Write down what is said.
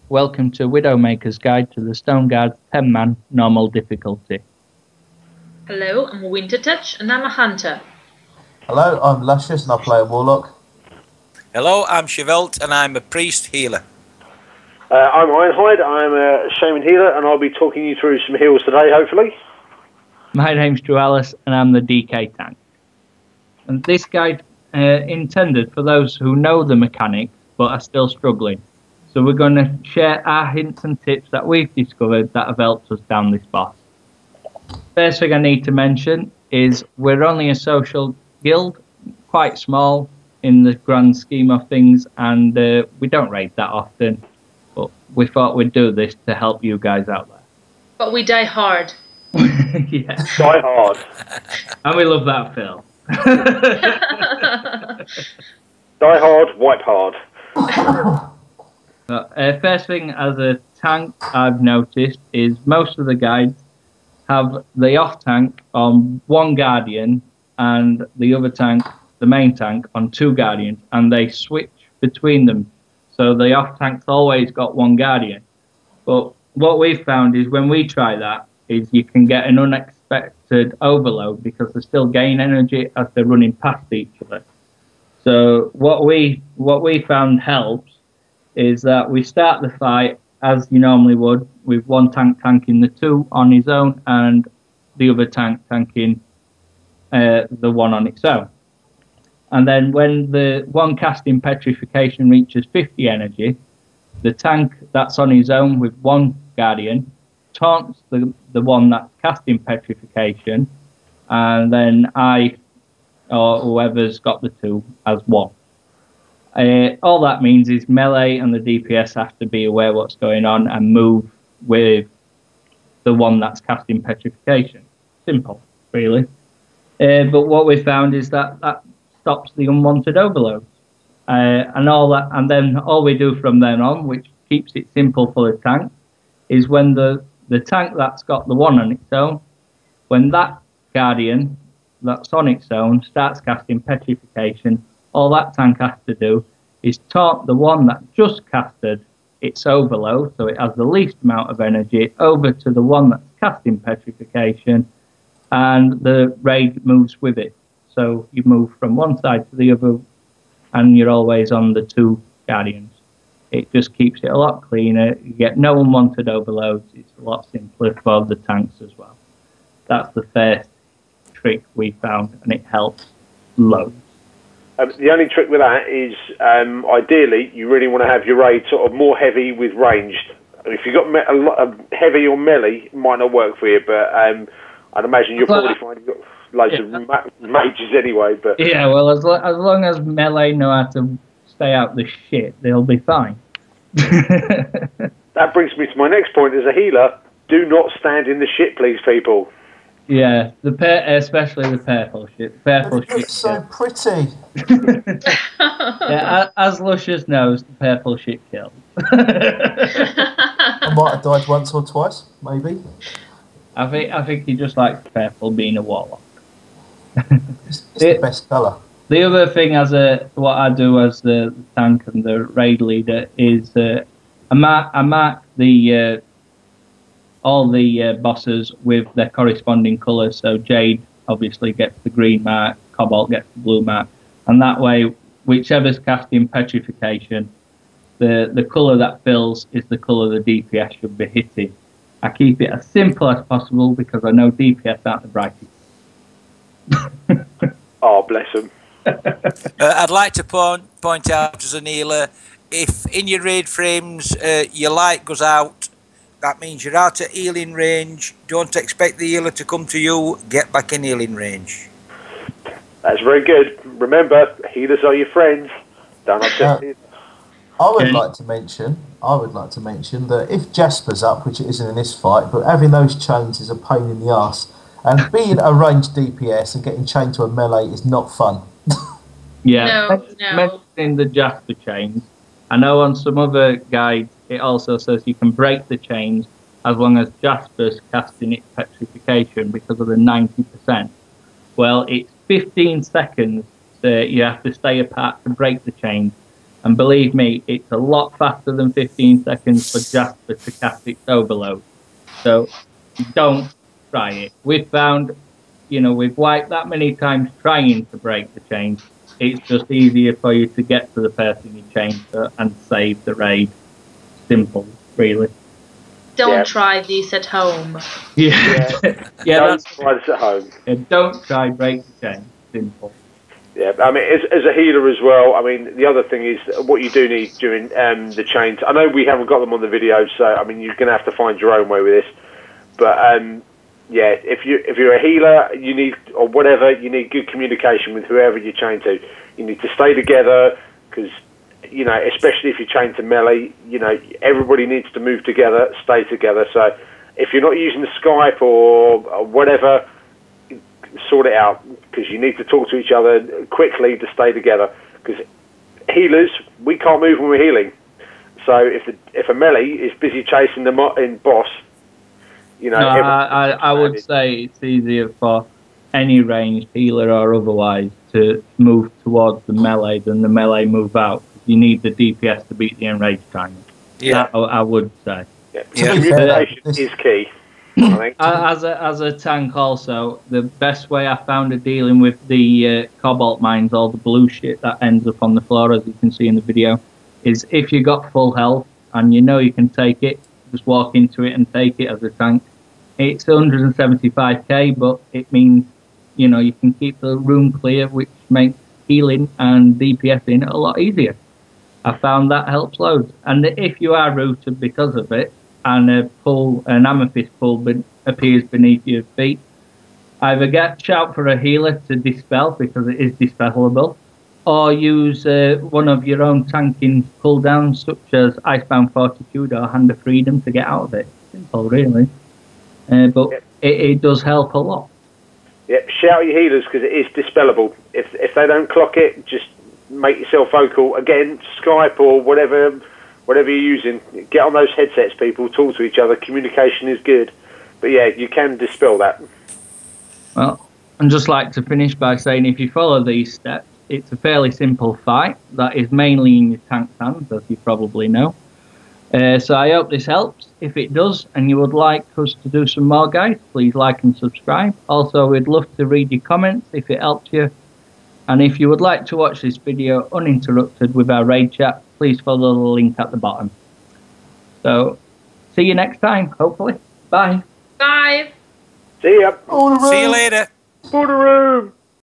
welcome to Widowmakers Guide to the Stoneguard 10-man normal difficulty. Hello, I'm Wintertouch and I'm a hunter. Hello, I'm Luscious and I play a warlock. Hello, I'm Chevelt and I'm a priest healer. I'm Ironhide, I'm a shaman healer and I'll be talking you through some heals today, hopefully. My name's Alice and I'm the DK tank. And this guide intended for those who know the mechanics but are still struggling. So we're going to share our hints and tips that we've discovered that have helped us down this boss. First thing I need to mention is we're only a social guild, quite small in the grand scheme of things, and we don't raid that often, but we thought we'd do this to help you guys out there. But we die hard. Yeah. Die hard. And we love that film. Die hard, wipe hard. First thing, as a tank, I've noticed is most of the guides have the off tank on one guardian and the other tank, the main tank, on two guardians, and they switch between them. So the off tank's always got one guardian. But what we've found is when we try that, is you can get an unexpected overload because they still gain energy as they're running past each other. So what we found helps is that we start the fight as you normally would, with one tank tanking the two on his own and the other tank tanking the one on its own. And then when the one casting Petrification reaches 50 energy, the tank that's on his own with one guardian taunts the one that's casting Petrification, and then I, or whoever's got the two, as one. All that means is melee and the DPS have to be aware what's going on and move with the one that's casting Petrification. Simple, really. But what we found is that stops the unwanted overloads. And all that, and then all we do from then on, which keeps it simple for the tank, is when the tank that's got the one on its own, when that guardian that's on its own starts casting Petrification, all that tank has to do is taunt the one that just casted its overload, so it has the least amount of energy, over to the one that's casting Petrification, and the raid moves with it. So you move from one side to the other, and you're always on the two guardians. It just keeps it a lot cleaner. You get no unwanted overloads. It's a lot simpler for the tanks as well. That's the first trick we found, and it helps loads. The only trick with that is, ideally, you really want to have your raid sort of more heavy with ranged. If you've got a lot of heavy or melee, it might not work for you, but I'd imagine you'll probably find you've got loads of mages anyway. But yeah, well, as long as melee know how to stay out the shit, they'll be fine. That brings me to my next point. As a healer, do not stand in the shit, please, people. Yeah, especially the purple shit. Purple shit. It's so pretty. Yeah, as Luscious knows, the purple shit kills. I might have died once or twice, maybe. I think he just likes purple being a warlock. It's the best colour. The other thing, what I do as the tank and the raid leader, is I mark the all the bosses with their corresponding colours. So Jade obviously gets the green mark, Cobalt gets the blue mark, and that way, whichever's casting Petrification, the colour that fills is the colour the DPS should be hitting. I keep it as simple as possible because I know DPS aren't the brightest. Oh, bless them. I'd like to point out as an healer, if in your raid frames your light goes out, that means you're out of healing range. Don't expect the healer to come to you. Get back in healing range. That's very good. Remember, healers are your friends. Don't upset it. I would like to mention that if Jasper's up, which it isn't in this fight, but having those chains is a pain in the arse. And being a ranged DPS and getting chained to a melee is not fun. Yeah, No. mentioning the Jasper chains, I know on some other guides it also says you can break the chains as long as Jasper's casting its Petrification because of the 90%. Well, it's 15 seconds that you have to stay apart to break the chains, And believe me, it's a lot faster than 15 seconds for Jasper to cast its overload. So don't try it. We've found, we've wiped that many times trying to break the chain. It's just easier for you to get to the person you chain to and save the raid. Simple, really. Don't try this at home. Yeah, Don't try this at home. Don't try break the chain. Simple. Yeah, I mean, as a healer as well, I mean, the other thing is what you do need during the chains. I know we haven't got them on the video, so, I mean, you're going to have to find your own way with this. But, yeah, if you're a healer, you need, or whatever, you need good communication with whoever you chain to. You need to stay together, because, especially if you chain to melee, everybody needs to move together, stay together. So if you're not using the Skype or whatever, sort it out, because you need to talk to each other quickly to stay together, because healers, we can't move when we're healing. So if a melee is busy chasing the boss, I would say it's easier for any ranged healer or otherwise to move towards the melee than the melee move out. You need the DPS to beat the enraged timer. Yeah, I would say. Yeah. Communication is key. As a tank also, the best way I found of dealing with the cobalt mines, all the blue shit that ends up on the floor, as you can see in the video, is if you got full health and you know you can take it, just walk into it and take it as a tank. It's 175k, but it means, you can keep the room clear, which makes healing and DPSing a lot easier. I found that helps loads. And if you are rooted because of it, and an amethyst pool appears beneath your feet, either shout for a healer to dispel, because it is dispellable, or use one of your own tanking cooldowns, such as Icebound Fortitude or Hand of Freedom, to get out of it. Simple, really. But it does help a lot. Yeah, shout your healers, because it is dispellable. If they don't clock it, just make yourself vocal. Again, Skype or whatever you're using, get on those headsets, people, talk to each other, communication is good. But yeah, you can dispel that. Well, I'd just like to finish by saying, if you follow these steps, it's a fairly simple fight that is mainly in your tank's hands, as you probably know. So I hope this helps. If it does, and you would like us to do some more, guys, please like and subscribe. Also, we'd love to read your comments if it helps you. And if you would like to watch this video uninterrupted with our raid chat, please follow the link at the bottom. So, see you next time, hopefully. Bye. Bye. See ya. See you later. Border room.